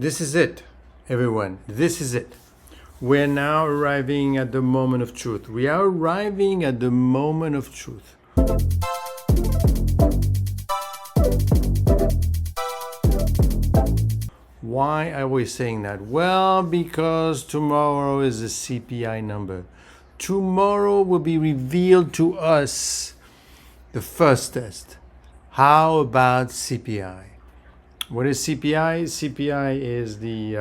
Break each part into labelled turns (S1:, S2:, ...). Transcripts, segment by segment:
S1: This is it, everyone. This is it. We're now arriving at the moment of truth. We are arriving at the moment of truth. Why are we saying that? Well, because tomorrow is the CPI number. Tomorrow will be revealed to us the first test. How about CPI? What is CPI? CPI is the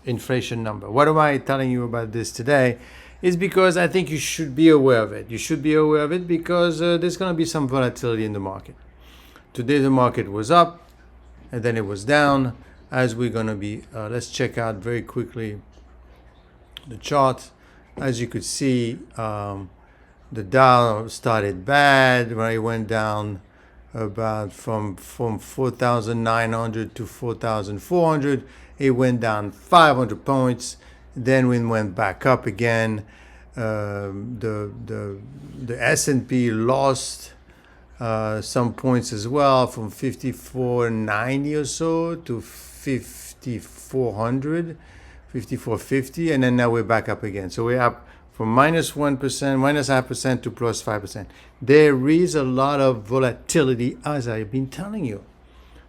S1: inflation number. What am I telling you about this today? Is because I think you should be aware of it. You should be aware of it because there's going to be some volatility in the market. Today the market was up and then it was down. As we're going to be, let's check out very quickly the chart. As you could see, the Dow started bad when it went down about from 4,900 to 4,400. It went down 500 points. Then we went back up again. The S&P lost some points as well, from 5490 or so to 5400, 5450, and then now we're back up again. So we're up from minus 1%, minus 0.5% to plus 5%. There is a lot of volatility, as I've been telling you.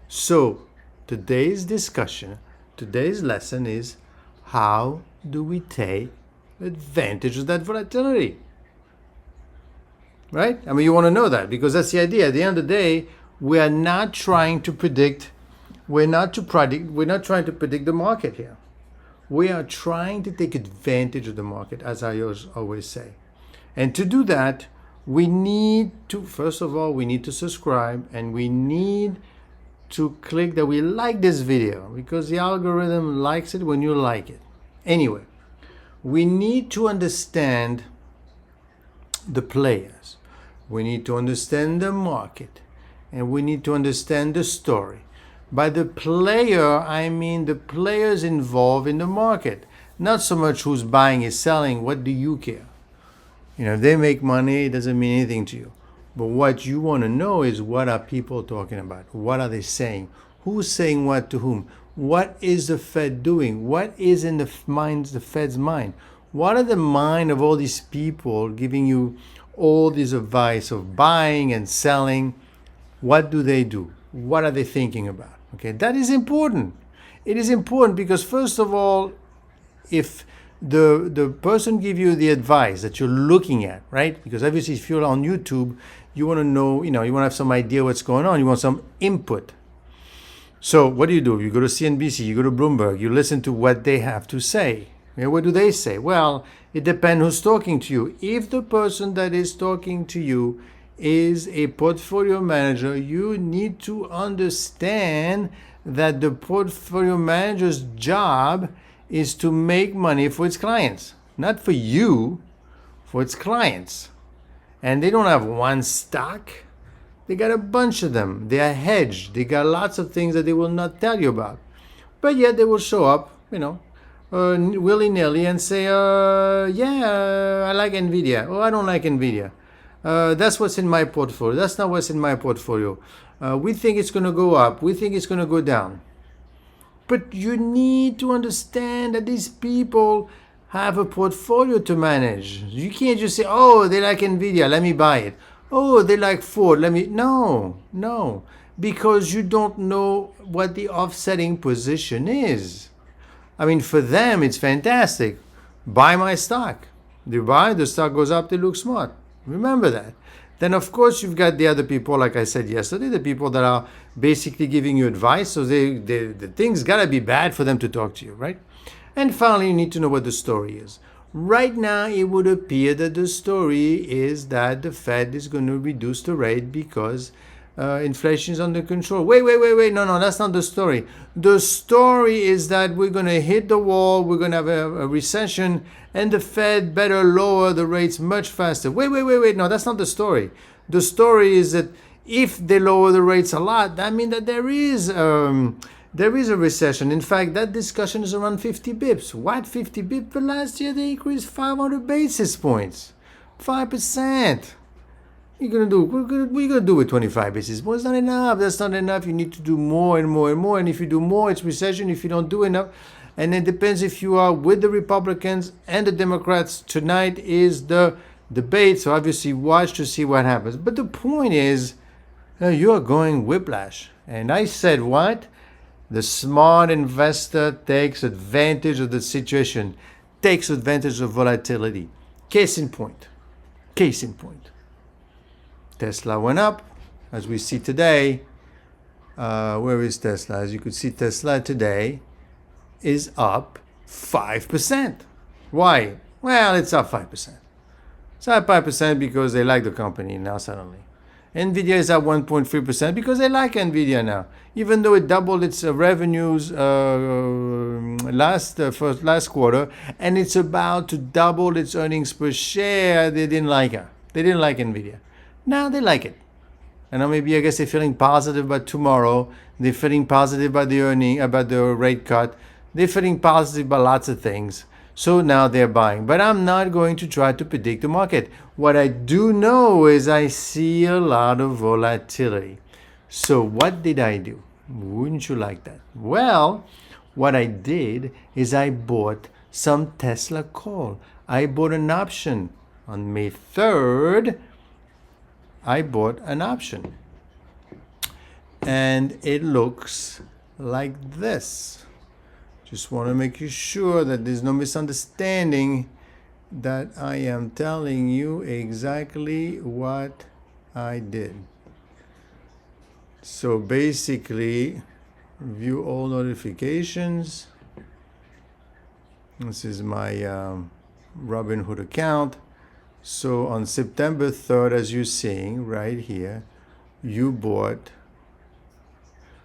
S1: So today's discussion, today's lesson is, how do we take advantage of that volatility? Right? I mean, you want to know that because that's the idea. At the end of the day, we are not trying to predict. We're not trying to predict the market here. We are trying to take advantage of the market, as I always say. And to do that, we need to, first of all, we need to subscribe, and we need to click that we like this video, because the algorithm likes it when you like it. Anyway, we need to understand the players. We need to understand the market, and we need to understand the story. By the player, I mean the players involved in the market. Not so much who's buying and selling. What do you care? You know, if they make money, it doesn't mean anything to you. But what you want to know is, what are people talking about? What are they saying? Who's saying what to whom? What is the Fed doing? What is in the Fed's mind? What are the mind of all these people giving you all this advice of buying and selling? What do they do? What are they thinking about? Okay, that is important. It is important because, first of all, if the person give you the advice that you're looking at, right? Because obviously if you're on YouTube, you want to know, you want to have some idea what's going on. You want some input. So what do? You go to CNBC, you go to Bloomberg, you listen to what they have to say. What do they say? Well, it depends who's talking to you. If the person that is talking to you is a portfolio manager, you need to understand that the portfolio manager's job is to make money for its clients, not for you, for its clients. And they don't have one stock. They got a bunch of them. They are hedged. They got lots of things that they will not tell you about. But yet they will show up, willy-nilly and say, I like NVIDIA. Oh, I don't like NVIDIA. That's what's in my portfolio. That's not what's in my portfolio. We think it's going to go up. We think it's going to go down. But you need to understand that these people have a portfolio to manage. You can't just say, oh, they like NVIDIA, let me buy it. Oh, they like Ford, No. Because you don't know what the offsetting position is. I mean, for them, it's fantastic. Buy my stock. They buy, the stock goes up, they look smart. Remember that. Then, of course, you've got the other people, like I said yesterday, the people that are basically giving you advice. So the things got to be bad for them to talk to you, right? And finally, you need to know what the story is. Right now, it would appear that the story is that the Fed is going to reduce the rate because inflation is under control. Wait. No, that's not the story. The story is that we're going to hit the wall, we're going to have a recession, and the Fed better lower the rates much faster. Wait. No, that's not the story. The story is that if they lower the rates a lot, that means that there is a recession. In fact, that discussion is around 50 bips. What, 50 bips? But last year they increased 500 basis points. 5%. You're gonna do what are you gonna do with 25 basis points? It's not enough. That's not enough. You need to do more and more and more. And if you do more, it's recession. If you don't do enough, and it depends if you are with the Republicans and the Democrats. Tonight is the debate, so obviously watch to see what happens. But the point is, you are going whiplash. And I said what? The smart investor takes advantage of the situation, takes advantage of volatility. Case in point. Case in point. Tesla went up, as we see today. Where is Tesla? As you could see, Tesla today is up 5%. Why? Well, it's up 5%. It's up 5% because they like the company now suddenly. Nvidia is up 1.3% because they like Nvidia now. Even though it doubled its revenues last quarter, and it's about to double its earnings per share, they didn't like her. They didn't like Nvidia. Now they like it. And maybe I guess they're feeling positive about tomorrow. They're feeling positive about the about the rate cut. They're feeling positive about lots of things. So now they're buying. But I'm not going to try to predict the market. What I do know is I see a lot of volatility. So what did I do? Wouldn't you like that? Well, what I did is I bought some Tesla call. I bought an option on May 3rd. I bought an option. And it looks like this. Just want to make you sure that there's no misunderstanding, that I am telling you exactly what I did. So basically, view all notifications. This is my Robinhood account. So on September 3rd, as you're seeing right here, you bought.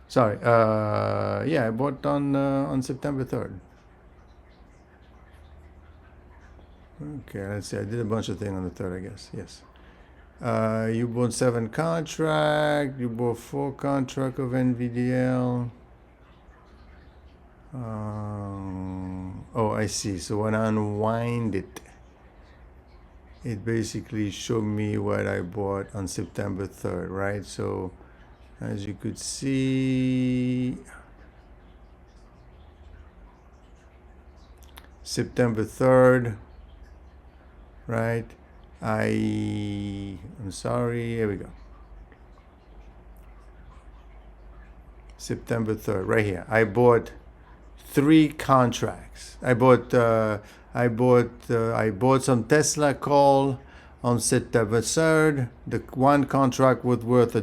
S1: Sorry, I bought on September 3rd. Okay, let's see. I did a bunch of things on the 3rd, I guess. Yes. You bought 7 contract. You bought 4 contract of NVDL. Oh, I see. So when I unwind it, it basically showed me what I bought on September 3rd, right? So as you could see, September 3rd, right? I'm sorry, here we go. September 3rd, right here. I bought 3 contracts. I bought some Tesla call on September 3rd. The one contract was worth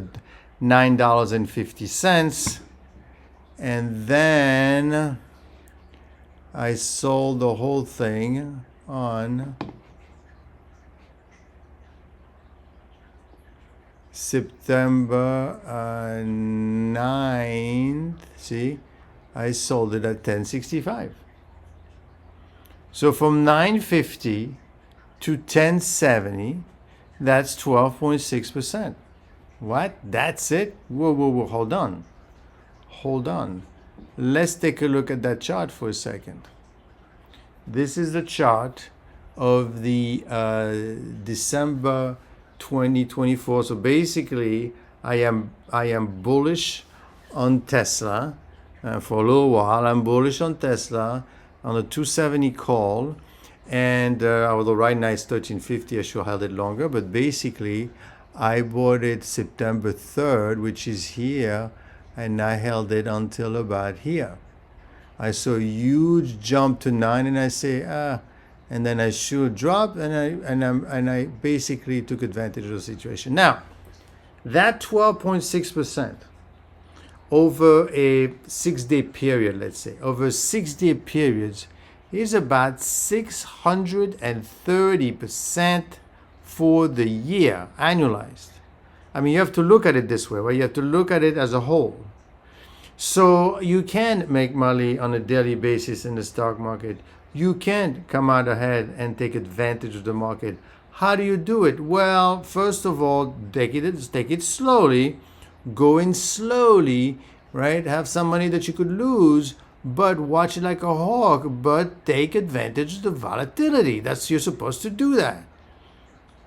S1: $9.50. And then I sold the whole thing on September 9th. See, I sold it at 1065. So from 950 to 1070, that's 12.6%. What? That's it? Whoa, hold on. Let's take a look at that chart for a second. This is the chart of the December 2024. So basically, I am bullish on Tesla for a little while. I'm bullish on Tesla on the 270 call, and although right now it's 1350, I sure held it longer. But basically, I bought it September 3rd, which is here, and I held it until about here. I saw a huge jump to 9, and I say, and then I sure dropped, and I basically took advantage of the situation. Now, that 12.6% over a 6-day period, let's say, over 6-day periods, is about 630% for the year, annualized. I mean, you have to look at it this way, right? You have to look at it as a whole. So you can make money on a daily basis in the stock market. You can come out ahead and take advantage of the market. How do you do it? Well, first of all, take it slowly, go in slowly, right? Have some money that you could lose, but watch it like a hawk, but take advantage of the volatility. You're supposed to do that.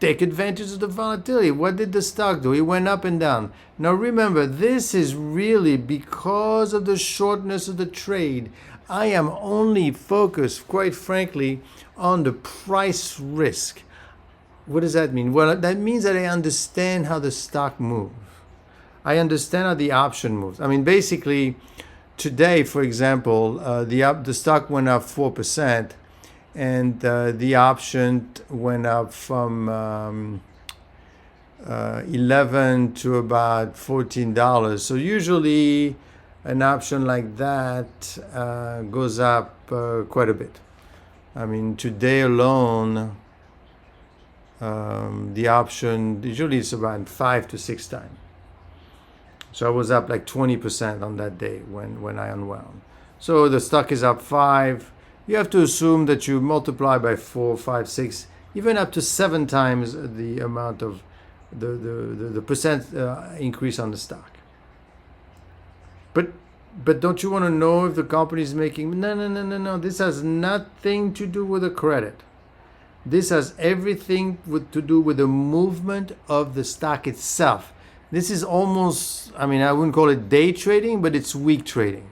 S1: take advantage of the volatility. What did the stock do? It went up and down. Now remember, this is really because of the shortness of the trade. I am only focused, quite frankly, on the price risk. What does that mean? Well, that means that I understand how the stock moves. I understand how the option moves. I mean, basically, today, for example, the stock went up 4%, and the option went up from 11 to about $14. So usually, an option like that goes up quite a bit. I mean, today alone, the option usually is about 5 to 6 times. So I was up like 20% on that day when I unwound. So the stock is up 5. You have to assume that you multiply by 4, 5, 6, even up to 7 times the amount of the percent increase on the stock. But don't you want to know if the company is making? No. This has nothing to do with the credit. This has everything to do with the movement of the stock itself. This is almost, I mean, I wouldn't call it day trading, but it's week trading.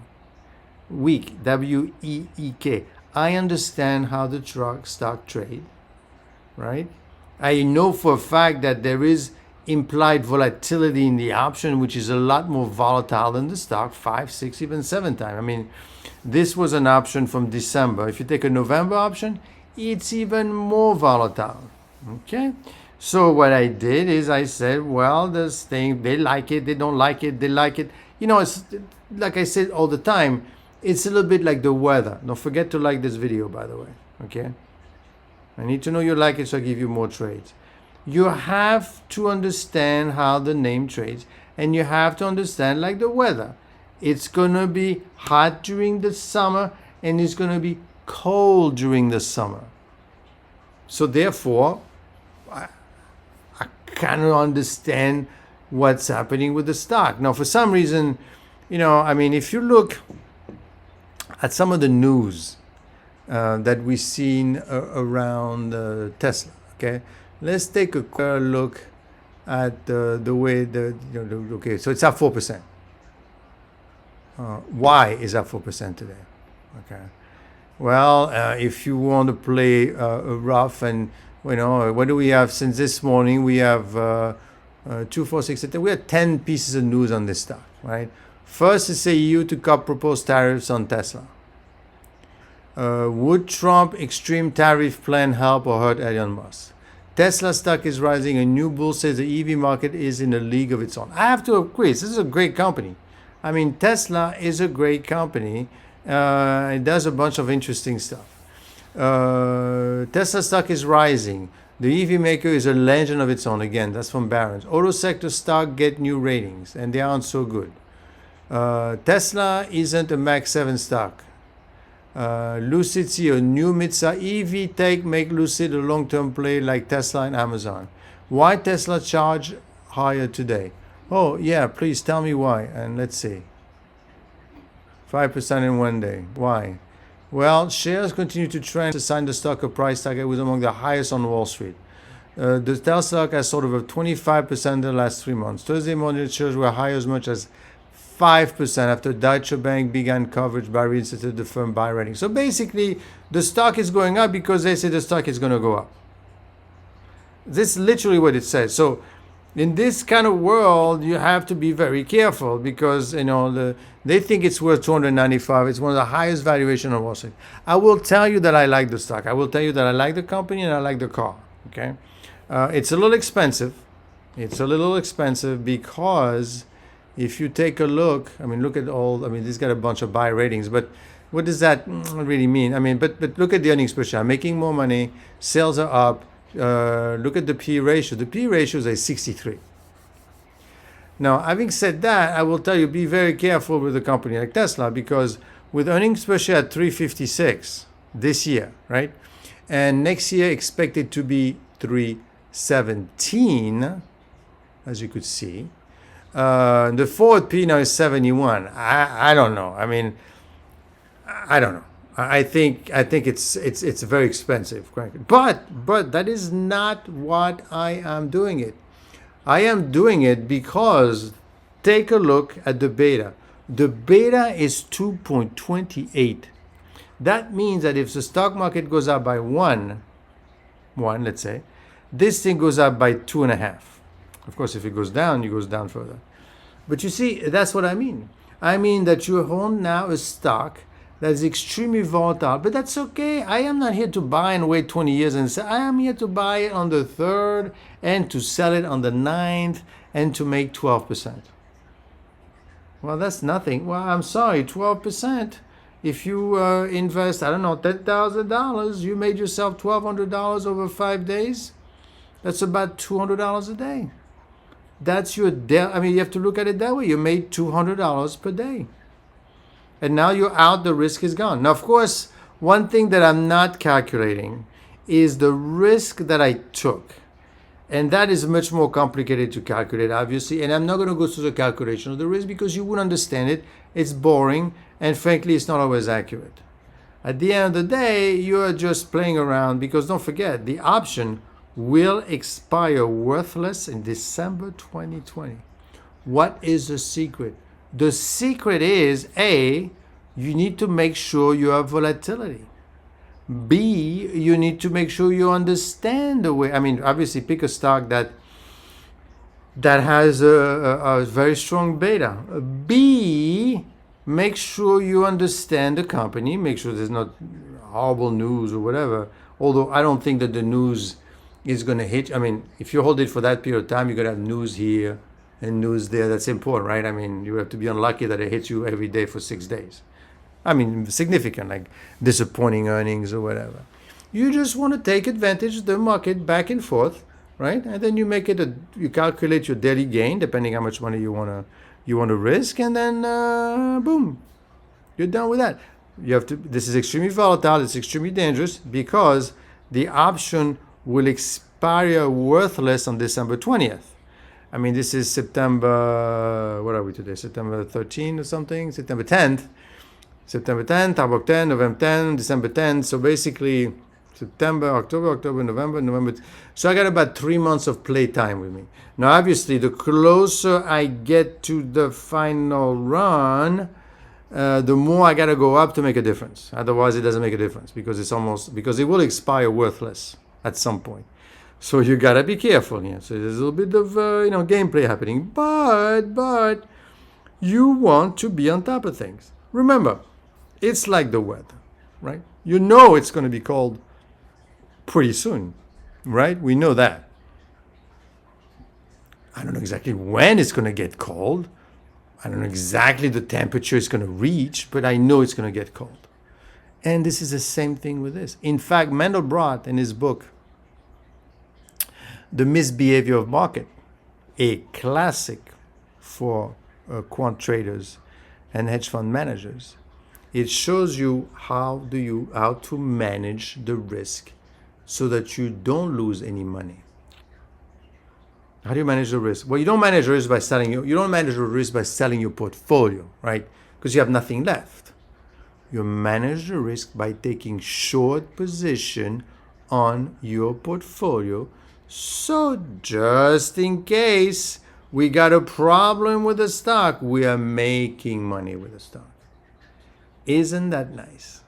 S1: Week, W-E-E-K. I understand how the stock trade, right? I know for a fact that there is implied volatility in the option, which is a lot more volatile than the stock, 5, 6, even 7 times. I mean, this was an option from December. If you take a November option, it's even more volatile, okay? So what I did is I said, well, this thing, they like it, they don't like it, they like it. You know, it's like I said all the time, it's a little bit like the weather. Don't forget to like this video, by the way, okay? I need to know you like it so I give you more trades. You have to understand how the name trades, and you have to understand like the weather. It's going to be hot during the summer, and it's going to be cold during the summer. So therefore, I kind of understand what's happening with the stock. Now, for some reason, you know, I mean, if you look at some of the news that we've seen around Tesla, okay, let's take a quick look at the way okay, so it's up 4%. Why is up 4% today? Okay. Well, if you want to play rough, and you know, what do we have since this morning? We have 2, 4, 6, 8. We have 10 pieces of news on this stock, right? First is the EU to cut proposed tariffs on Tesla. Would Trump extreme tariff plan help or hurt Elon Musk? Tesla stock is rising. A new bull says the EV market is in a league of its own. I have to agree. This is a great company. I mean, Tesla is a great company. It does a bunch of interesting stuff. Tesla stock is rising. The EV maker is a legend of its own. Again, that's from Barron's. Auto sector stock get new ratings, and they aren't so good. Tesla isn't a Max 7 stock. Lucid CEO, new mid-size EV tech make Lucid a long-term play like Tesla and Amazon. Why Tesla charge higher today? Oh, yeah, please tell me why. And let's see. 5% in one day. Why? Well, shares continue to trend. Assigned the stock a price tag. It was among the highest on Wall Street. The Tesla stock has sort of a 25% in the last 3 months. Thursday morning, the shares were high as much as 5% after Deutsche Bank began coverage by reinstated the firm buy rating. So basically, the stock is going up because they say the stock is going to go up. This is literally what it says. So in this kind of world, you have to be very careful because, you know, they think it's worth 295. It's one of the highest valuation on Wall Street. I will tell you that I like the stock. I will tell you that I like the company and I like the car. Okay, it's a little expensive. It's a little expensive because if you take a look, I mean, look at all. I mean, this got a bunch of buy ratings, but what does that really mean? I mean, but look at the earnings per share. Making more money. Sales are up. Look at the P ratio. The P ratio is a 63. Now, having said that, I will tell you, be very careful with a company like Tesla because with earnings per share at 356 this year, right? And next year expected to be 317, as you could see. The forward P now is 71. I don't know. I mean, I don't know. I think it's very expensive, frankly. But that is not what I am doing it. I am doing it because take a look at the beta. The beta is 2.28. That means that if the stock market goes up by one, let's say, this thing goes up by 2.5. Of course, if it goes down, it goes down further. But you see, that's what I mean. I mean that you own now a stock that is extremely volatile, but that's okay. I am not here to buy and wait 20 years and say, I am here to buy it on the 3rd and to sell it on the 9th and to make 12%. Well, that's nothing. Well, I'm sorry, 12%. If you invest, I don't know, $10,000, you made yourself $1,200 over 5 days. That's about $200 a day. That's your I mean, you have to look at it that way. You made $200 per day. And now you're out, the risk is gone. Now, of course, one thing that I'm not calculating is the risk that I took. And that is much more complicated to calculate, obviously. And I'm not going to go through the calculation of the risk because you wouldn't understand it. It's boring. And frankly, it's not always accurate. At the end of the day, you're just playing around because don't forget, the option will expire worthless in December 2020. What is the secret? The secret is A, you need to make sure you have volatility. B, you need to make sure you understand the way. I mean, obviously, pick a stock that has a very strong beta. B, make sure you understand the company. Make sure there's not horrible news or whatever. Although I don't think that the news is going to hit. I mean, if you hold it for that period of time, you're going to have news here and news there. That's important, right? I mean, you have to be unlucky that it hits you every day for 6 days. I mean, significant, like disappointing earnings or whatever. You just want to take advantage of the market back and forth, right? And then you make it you calculate your daily gain depending how much money you want to risk, and then boom, you're done with that. You have to. This is extremely volatile. It's extremely dangerous because the option will expire worthless on December 20th. I mean, this is September. What are we today? September 13th or something? September 10th. September 10th, October 10, November 10, December 10. So basically, September, October, November. So I got about 3 months of playtime with me. Now, obviously, the closer I get to the final run, the more I got to go up to make a difference. Otherwise, it doesn't make a difference because it will expire worthless at some point. So you got to be careful here. So there's a little bit of gameplay happening, but you want to be on top of things. Remember, it's like the weather, right? You know it's going to be cold pretty soon, right? We know that. I don't know exactly when it's going to get cold. I don't know exactly the temperature it's going to reach, but I know it's going to get cold. And this is the same thing with this. In fact, Mandelbrot, in his book, The Misbehavior of Market, a classic for quant traders and hedge fund managers, it shows you how to manage the risk so that you don't lose any money. How do you manage the risk? Well, you don't manage the risk by selling you don't manage the risk by selling your portfolio, right? Because you have nothing left. You manage the risk by taking short position on your portfolio. So just in case we got a problem with the stock, we are making money with the stock. Isn't that nice?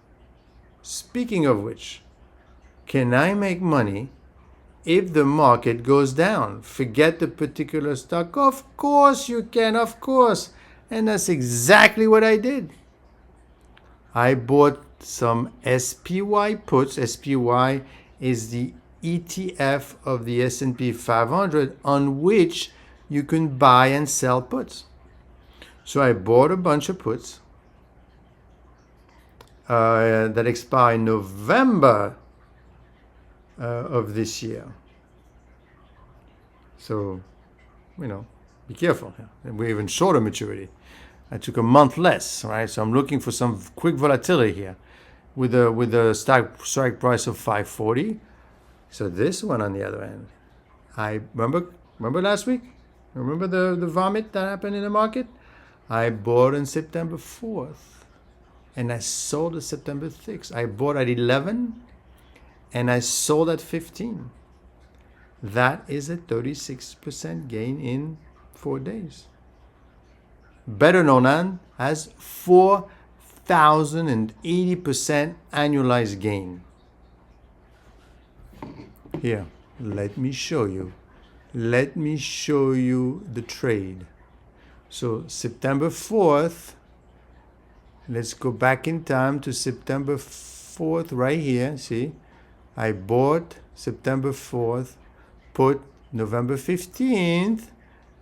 S1: Speaking of which, can I make money if the market goes down? Forget the particular stock. Of course you can, of course. And that's exactly what I did. I bought some SPY puts. SPY is the ETF of the S&P 500 on which you can buy and sell puts. So I bought a bunch of puts that expire in November of this year. So, be careful. We're even shorter maturity. I took a month less, right? So I'm looking for some quick volatility here with a strike price of 540. So this one on the other end, I remember last week? Remember the vomit that happened in the market? I bought on September 4th. and I sold at September 6th. I bought at 11 and I sold at 15. That is a 36% gain in 4 days. Better known as 4,080% annualized gain. Here, let me show you. Let me show you the trade. So September 4th, let's go back in time to September 4th right here. See, I bought September 4th, put November 15th,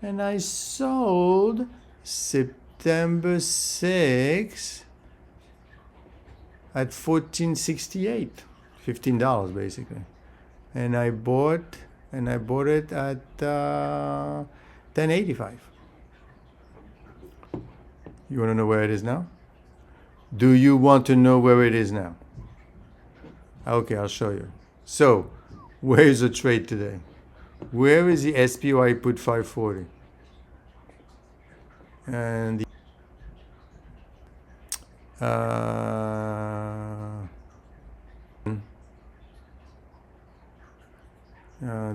S1: and I sold September 6th at $14.68, $15 basically. And I bought it at $10.85. You want to know where it is now? Do you want to know where it is now? Okay, I'll show you. So, where is the trade today? Where is the SPY put 540? And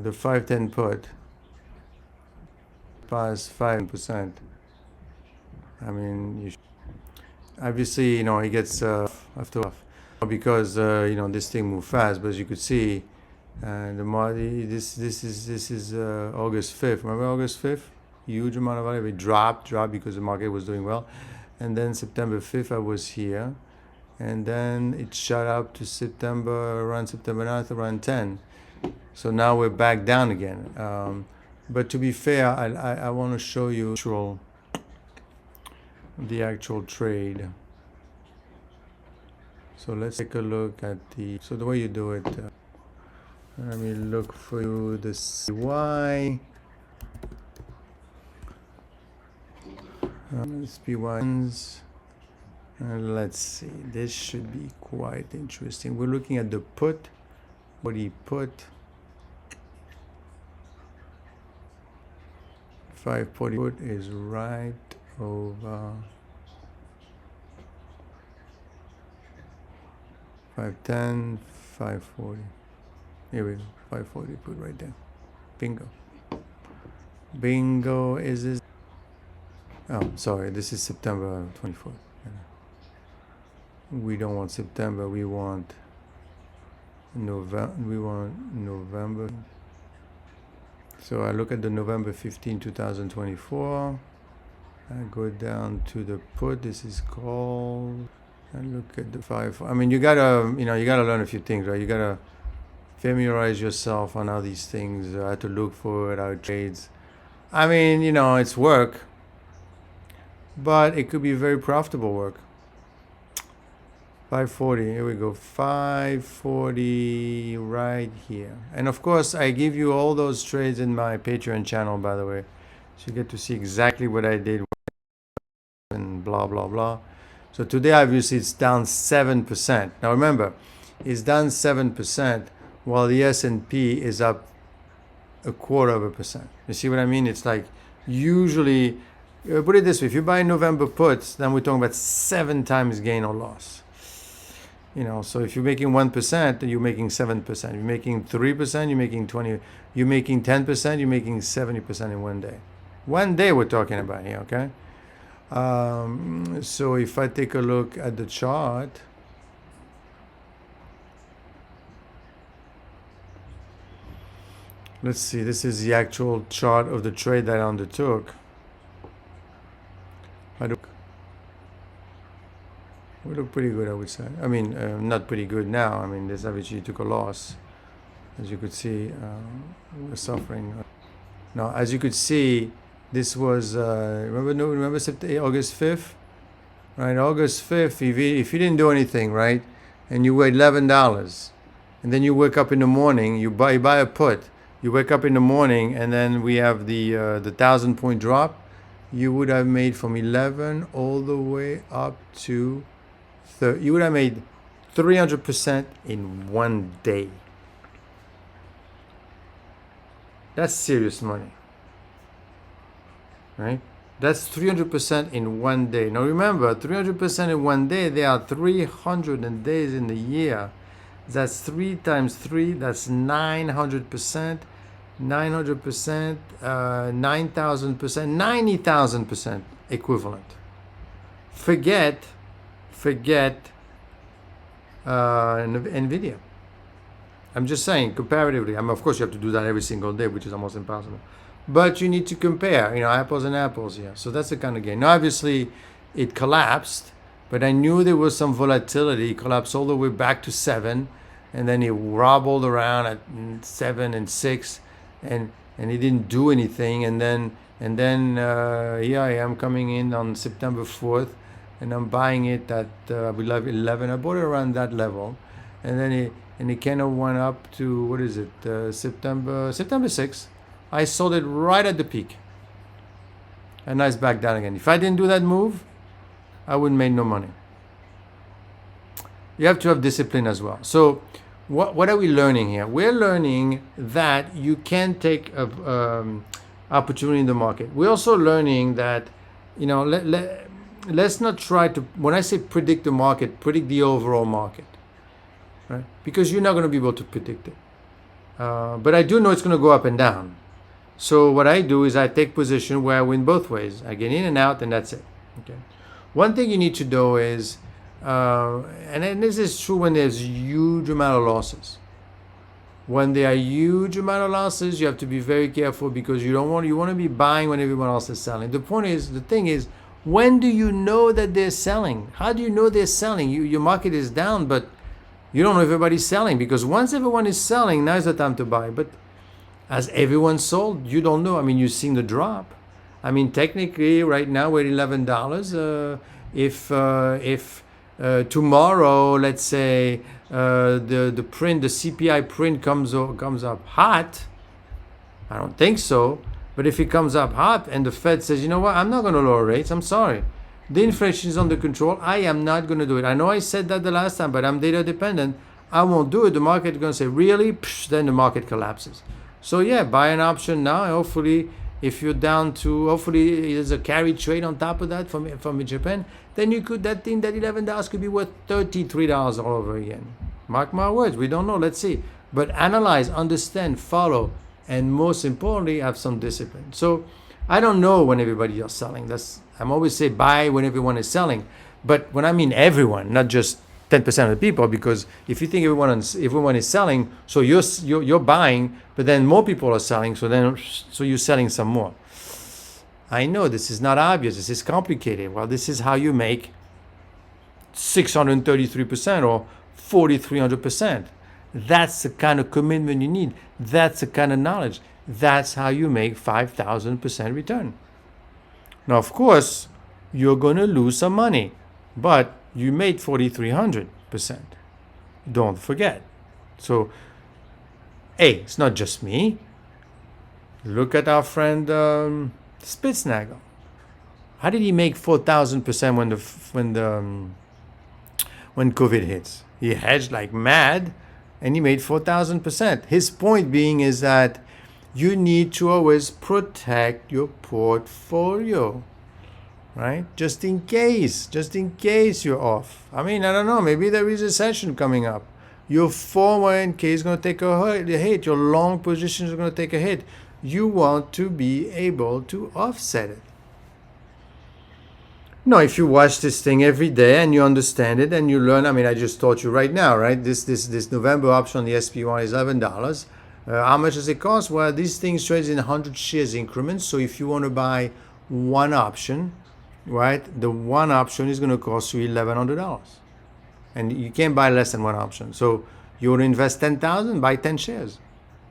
S1: the 510 put past 5%. I mean, obviously, it gets after because this thing moved fast. But as you could see, this is August 5th. Remember August 5th? Huge amount of value. It dropped because the market was doing well, and then September 5th I was here, and then it shot up to around September 9th, around 10. So now we're back down again. But to be fair, I want to show you the actual trade. So let's take a look at so the way you do it, let me look for you the SPY. SPYs. Let's see, this should be quite interesting. We're looking at the put. What he put 540 put is right over 510, 540. Here we go, 540 put right there. Bingo. Bingo is this. Oh, sorry, this is September 24th. We don't want September, we want November. So I look at the November 15, 2024. I go down to the put. This is called. I look at the 5. I mean, you gotta learn a few things, right? You gotta familiarize yourself on how these things, how to look for it, how it trades. I mean, it's work, but it could be very profitable work. 540, here we go, 540 right here. And of course, I give you all those trades in my Patreon channel, by the way. So you get to see exactly what I did and blah, blah, blah. So today, obviously, it's down 7%. Now remember, it's down 7% while the S&P is up 0.25%. You see what I mean? It's like usually, put it this way, if you buy November puts, then we're talking about 7 times gain or loss. So if you're making 1%, you're making 7%. You're making 3%, you're making 20%. You're making 10%, you're making 70% in 1 day. 1 day we're talking about here, okay? So if I take a look at the chart, let's see, this is the actual chart of the trade that I undertook. We look pretty good, I would say. I mean, not pretty good now. I mean, this obviously took a loss. As you could see, we're suffering. Now, as you could see, this was, remember August 5th? Right, August 5th, if you didn't do anything, right, and you were $11, and then you wake up in the morning, you buy a put, you wake up in the morning, and then we have the 1,000-point drop, you would have made from 11 all the way up to you would have made 300% in 1 day. That's serious money, right? That's 300% in one day. Now remember, 300% in one day, there are 300 days in the year. That's 3 times 3, that's 900%. 900%, 9,000%, 90,000% equivalent. Forget NVIDIA. I'm just saying, comparatively. I mean, of course, you have to do that every single day, which is almost impossible. But you need to compare, apples and apples here. So that's the kind of game. Now, obviously, it collapsed, but I knew there was some volatility. It collapsed all the way back to 7, and then it wobbled around at 7 and 6, and it didn't do anything. And then here I am coming in on September 4th, and I'm buying it at 11. I bought it around that level, and then it kind of went up to, what is it, September 6th. I sold it right at the peak, and now it's back down again. If I didn't do that move, I wouldn't make no money. You have to have discipline as well. So what are we learning here? We're learning that you can take opportunity in the market. We're also learning that, let's not try to, when I say predict the market, predict the overall market, right? Because you're not going to be able to predict it. But I do know it's going to go up and down. So what I do is I take position where I win both ways. I get in and out, and that's it. Okay. One thing you need to do is, and this is true when there's huge amount of losses. When there are huge amount of losses, you have to be very careful, because you want to be buying when everyone else is selling. The thing is, when do you know that they're selling? How do you know they're selling? Your market is down, but you don't know if everybody's selling, because once everyone is selling, now is the time to buy. But as everyone sold, you don't know. I mean, you've seen the drop. I mean, technically, right now we're at $11. If tomorrow, let's say, the CPI print comes up hot, I don't think so. But if it comes up hot and the Fed says, you know what, I'm not going to lower rates. I'm sorry. The inflation is under control. I am not going to do it. I know I said that the last time, but I'm data dependent. I won't do it. The market is going to say, really? Psh, then the market collapses. So yeah, buy an option now. And hopefully, if you're down to, hopefully there's a carry trade on top of that from Japan, then that $11 could be worth $33 all over again. Mark my words. We don't know. Let's see. But analyze, understand, follow, and most importantly, have some discipline. So I don't know when everybody is selling. I'm always say buy when everyone is selling. But when I mean everyone, not just 10% of the people, because if you think everyone is selling, so you're buying, but then more people are selling, so you're selling some more. I know this is not obvious. This is complicated. Well, this is how you make 633% or 4,300%. That's the kind of commitment you need. That's the kind of knowledge. That's how you make 5,000% return. Now, of course, you're going to lose some money, but you made 4,300%. Don't forget. So, hey, it's not just me. Look at our friend Spitznagel. How did he make 4,000% when COVID hits? He hedged like mad, and he made 4,000%. His point being is that you need to always protect your portfolio, right? Just in case you're off. I mean, I don't know, maybe there is a recession coming up. Your 401k is going to take a hit. Your long positions are going to take a hit. You want to be able to offset it. No, if you watch this thing every day and you understand it and you learn, I mean, I just taught you right now, right? This November option on the SP1 is $11. How much does it cost? Well, these things trade in 100 shares increments. So if you want to buy one option, right, the one option is going to cost you $1,100. And you can't buy less than one option. So you want to invest $10,000, buy 10 shares.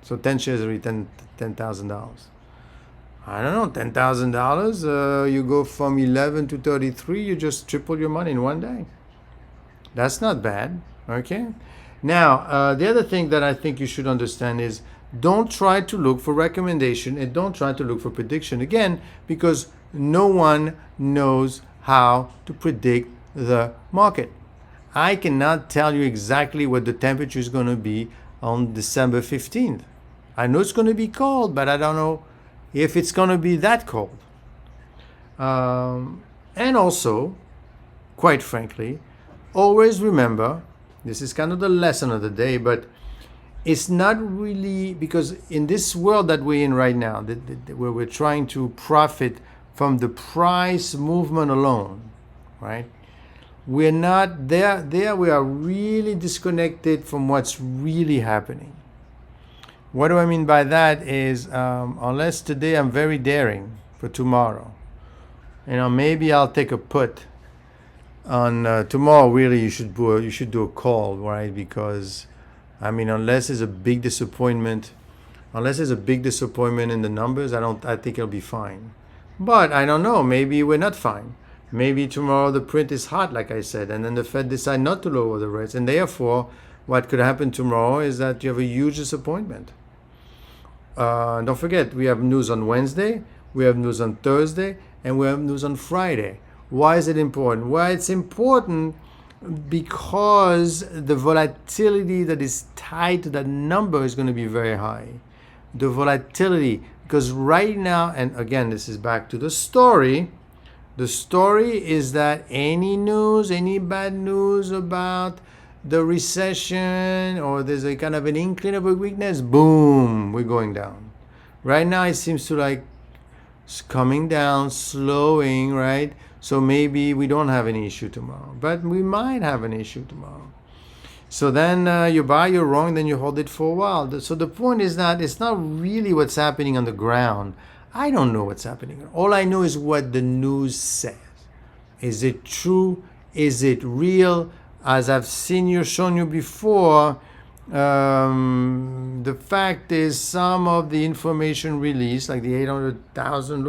S1: So 10 shares will be $10,000. I don't know, $10,000, you go from 11 to 33, you just triple your money in one day. That's not bad, okay? Now, the other thing that I think you should understand is don't try to look for recommendation and don't try to look for prediction. Again, because no one knows how to predict the market. I cannot tell you exactly what the temperature is going to be on December 15th. I know it's going to be cold, but I don't know if it's going to be that cold. And also, quite frankly, always remember, this is kind of the lesson of the day, but it's not really, because in this world that we're in right now, where we're trying to profit from the price movement alone, right? We're not there. We are really disconnected from what's really happening. What do I mean by that is, unless today I'm very daring for tomorrow, maybe I'll take a put on tomorrow. Really, you should do a call, right? Because unless there's a big disappointment, in the numbers, I think it'll be fine. But I don't know. Maybe we're not fine. Maybe tomorrow the print is hot, like I said, and then the Fed decide not to lower the rates, and therefore, what could happen tomorrow is that you have a huge disappointment. Don't forget, we have news on Wednesday, we have news on Thursday, and we have news on Friday. Why is it important? Well, it's important because the volatility that is tied to that number is going to be very high. The volatility, because right now, and again, this is back to the story. The story is that any bad news about the recession, or there's a kind of an inkling of a weakness, boom, we're going down. Right now, it seems to like it's coming down, slowing, right? So maybe we don't have an issue tomorrow, but we might have an issue tomorrow. So then you buy, you're wrong, then you hold it for a while. So the point is that it's not really what's happening on the ground. I don't know what's happening. All I know is what the news says. Is it true? Is it real? As I've shown you before, the fact is some of the information released, like the 800,000.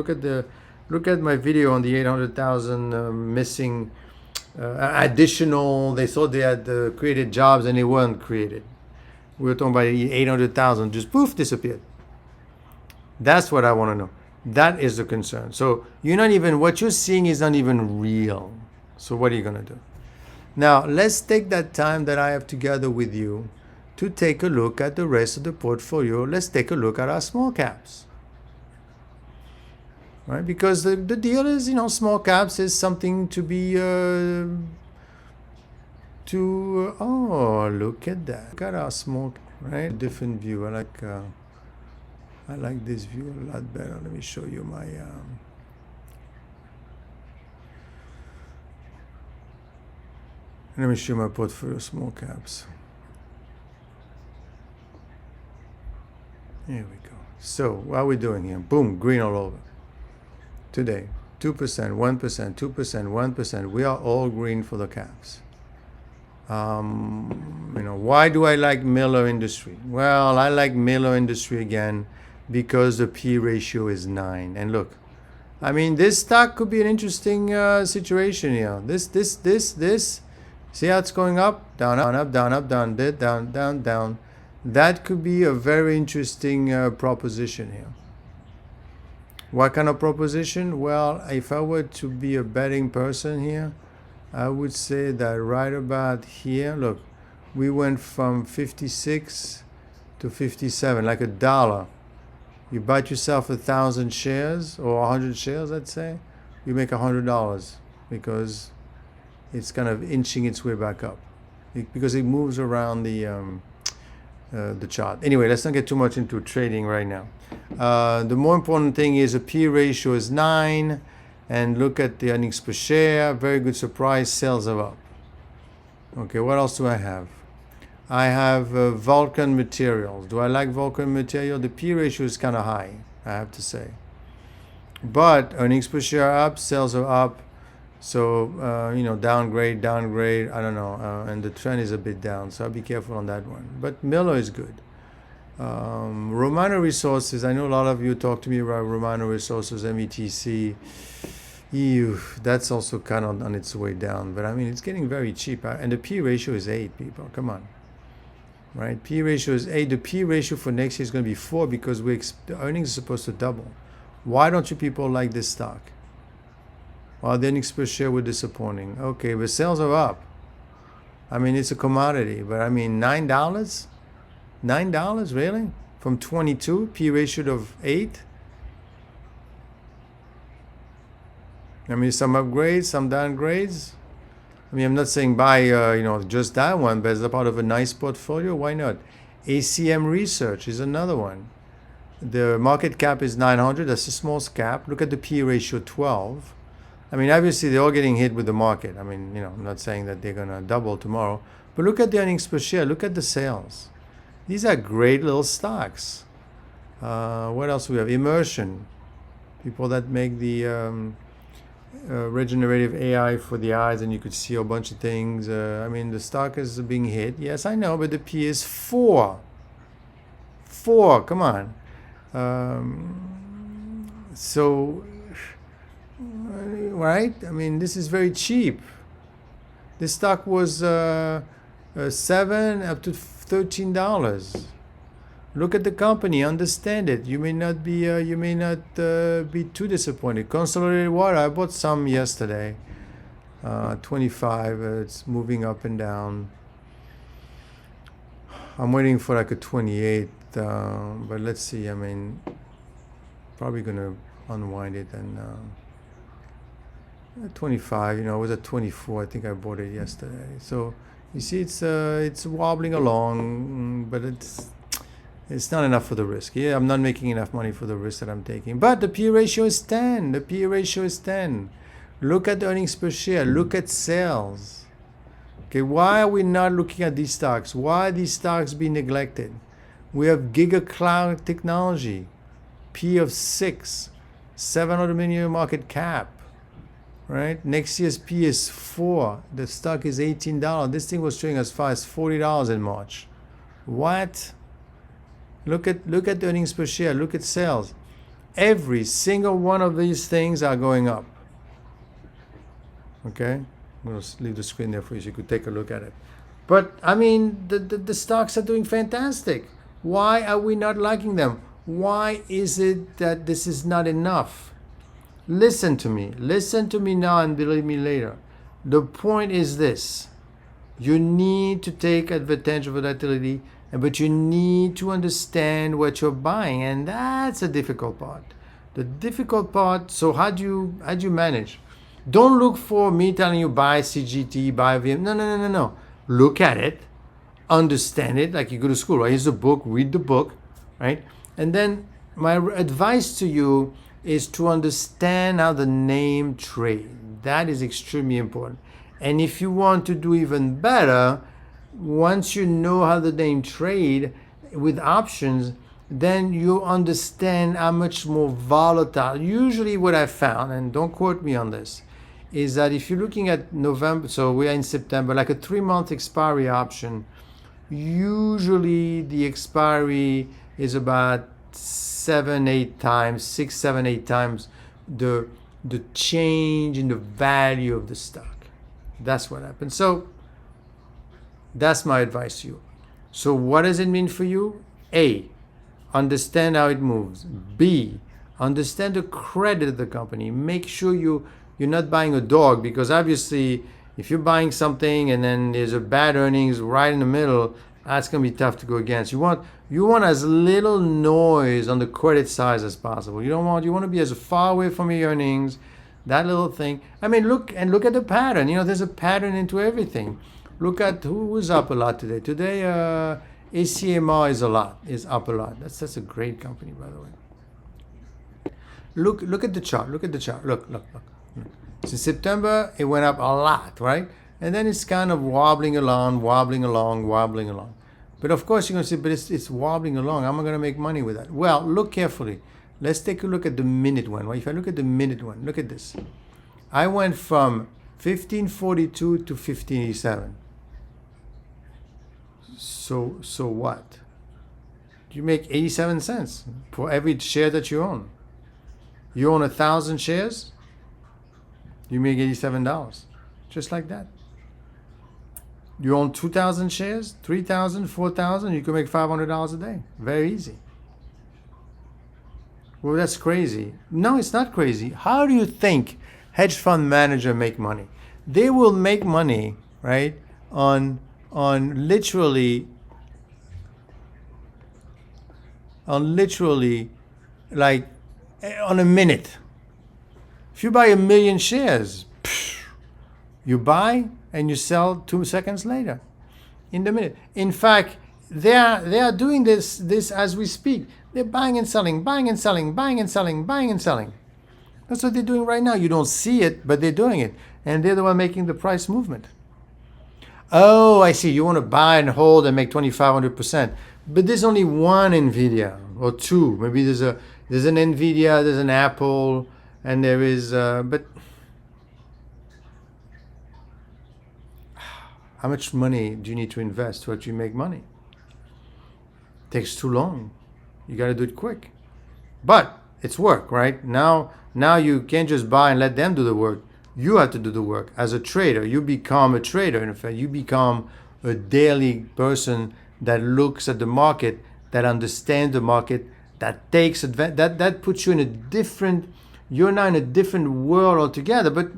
S1: Look at my video on the 800,000 missing additional. They thought they had created jobs and they weren't created. We were talking about 800,000, just poof, disappeared. That's what I want to know. That is the concern. So what you're seeing is not even real. So what are you going to do? Now, let's take that time that I have together with you to take a look at the rest of the portfolio. Let's take a look at our small caps. Right? Because the deal is, small caps is something to be, look at that. Look at our small, right? Different view. I like this view a lot better. Let me show you my, let me show my portfolio small caps. Here we go. So what are we doing here? Boom, green all over. Today, 2%, 1%, 2%, 1%. We are all green for the caps. Why do I like Miller Industry? Well, I like Miller Industry again because the P ratio is 9. And look, this stock could be an interesting situation here. This. See how it's going up, down, up, down, up, down, down, down, down. That could be a very interesting proposition here. What kind of proposition? Well, if I were to be a betting person here, I would say that right about here, look, we went from 56 to 57, like $1. You buy yourself 1,000 shares or 100 shares, let's say, you make $100 because it's kind of inching its way back up because it moves around the chart. Anyway, let's not get too much into trading right now. The more important thing is a P ratio is 9, and look at the earnings per share. Very good surprise. Sales are up. Okay, what else do I have? I have Vulcan Materials. Do I like Vulcan Material? The P ratio is kind of high, I have to say. But earnings per share are up, sales are up. So, downgrade, I don't know. And the trend is a bit down, so I'll be careful on that one. But Miller is good. Romano Resources, I know a lot of you talk to me about Romano Resources, METC. That's also kind of on its way down. But, it's getting very cheap. And the P ratio is 8, people. Come on. Right? P ratio is 8. The P ratio for next year is going to be 4 because the earnings are supposed to double. Why don't you people like this stock? Well, the earnings per share were disappointing. Okay, but sales are up. It's a commodity, but $9? $9, really? From 22, P ratio of 8? I mean, some upgrades, some downgrades. I mean, I'm not saying buy, just that one, but as a part of a nice portfolio, why not? ACM Research is another one. The market cap is 900. That's a small cap. Look at the P/E ratio, 12. I mean, obviously they're all getting hit with the market. I mean, I'm not saying that they're gonna double tomorrow, but look at the earnings per share. Look at the sales. These are great little stocks. What else we have? Immersion, people that make the regenerative AI for the eyes, and you could see a bunch of things. I mean, the stock is being hit. Yes, I know, but the P is 4. 4. Come on. So, right? I mean, this is very cheap. This stock was $7 up to $13. Look at the company, understand it. You may not be too disappointed. Consolidated Water, I bought some yesterday. 25. It's moving up and down. I'm waiting for like a 28, but let's see. I mean, probably gonna unwind it and 25. It was at 24. I think I bought it yesterday. So you see, it's wobbling along, but it's not enough for the risk. Yeah, I'm not making enough money for the risk that I'm taking. But the P ratio is 10. The P ratio is 10. Look at the earnings per share. Look at sales. Okay, why are we not looking at these stocks? Why are these stocks being neglected? We have Giga Cloud Technology, P of 6, 700 million market cap. Right? Next year's P is 4. The stock is $18. This thing was trading as far as $40 in March. What? Look at the earnings per share. Look at sales. Every single one of these things are going up. Okay? I'm going to leave the screen there for you so you could take a look at it. But, I mean, the stocks are doing fantastic. Why are we not liking them? Why is it that this is not enough? Listen to me. Listen to me now and believe me later. The point is this. You need to take advantage of volatility, but you need to understand what you're buying, and that's a difficult part. The difficult part, so how do you manage? Don't look for me telling you buy CGT, buy VM. No. Look at it, understand it, like you go to school, right? Here's a book, read the book, right? And then my advice to you is to understand how the name trades. That is extremely important. And if you want to do even better, once you know how the name trade with options, then you understand how much more volatile. Usually what I found, and don't quote me on this, is that if you're looking at November, so we are in September, like a 3-month expiry option, usually the expiry is about 6, 7, 8 times the change in the value of the stock. That's what happens. So that's my advice to you. So what does it mean for you? A, understand how it moves. B, understand the credit of the company. Make sure you're not buying a dog, because obviously if you're buying something and then there's a bad earnings right in the middle, that's going to be tough to go against. You want as little noise on the credit side as possible. You want to be as far away from your earnings, that little thing. I mean, look at the pattern. There's a pattern into everything. Look at who was up a lot today. Today, ACMR is up a lot. That's a great company, by the way. Look at the chart. Look. Since September, it went up a lot, right? And then it's kind of wobbling along. But of course, you're going to say, but it's wobbling along. How am I going to make money with that? Well, look carefully. Let's take a look at the minute one. Well, if I look at the minute one, look at this. I went from 1542 to 1587. So what? You make 87 cents for every share that you own. You own 1,000 shares, you make $87. Just like that. You own 2,000 shares, 3,000, 4,000, you can make $500 a day. Very easy. Well, that's crazy. No, it's not crazy. How do you think hedge fund managers make money? They will make money, right, on literally like on a minute. If you buy 1 million shares, you buy and you sell 2 seconds later, in the minute. In fact, they are doing this as we speak. They're buying and selling, buying and selling, buying and selling, buying and selling. That's what they're doing right now. You don't see it, but they're doing it. And they're the one making the price movement. Oh, I see. You want to buy and hold and make 2,500%. But there's only one NVIDIA or two. Maybe there's an NVIDIA, there's an Apple, and there is, but how much money do you need to invest to actually make money? It takes too long. You got to do it quick. But it's work, right? Now you can't just buy and let them do the work. You have to do the work. As a trader, you become a trader. In fact, you become a daily person that looks at the market, that understands the market, that takes advantage. That puts you in a different. You're now in a different world altogether. But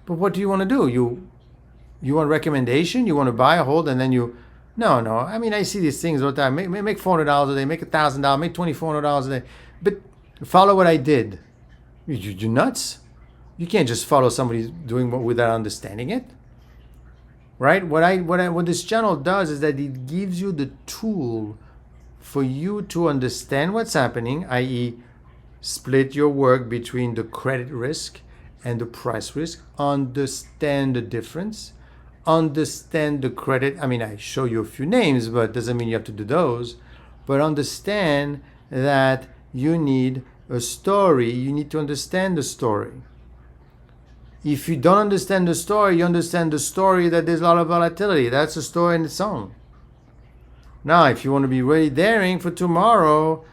S1: what do you want to do? You want recommendation? You want to buy a hold and then you. No. I mean, I see these things all the time. Make $400 a day. Make $1,000. Make $2,400 a day. But follow what I did. You're nuts. You can't just follow somebody doing what without understanding it, right? What this channel does is that it gives you the tool for you to understand what's happening, i.e., split your work between the credit risk and the price risk, understand the difference, understand the credit. I mean, I show you a few names, but it doesn't mean you have to do those. But understand that you need a story. You need to understand the story. If you don't understand the story, you understand the story that there's a lot of volatility. That's a story in its own. Now, if you want to be really daring for tomorrow,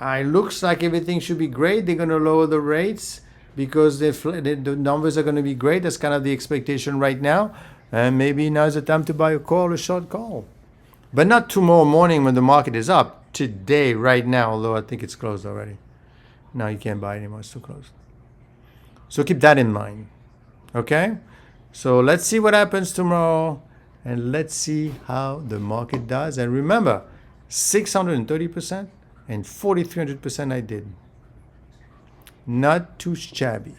S1: it looks like everything should be great. They're going to lower the rates because the numbers are going to be great. That's kind of the expectation right now. And maybe now's the time to buy a call, a short call. But not tomorrow morning when the market is up. Today, right now, although I think it's closed already. No, you can't buy anymore. It's too closed. So keep that in mind. Okay? So let's see what happens tomorrow. And let's see how the market does. And remember, 630% and 4,300% I did. Not too shabby.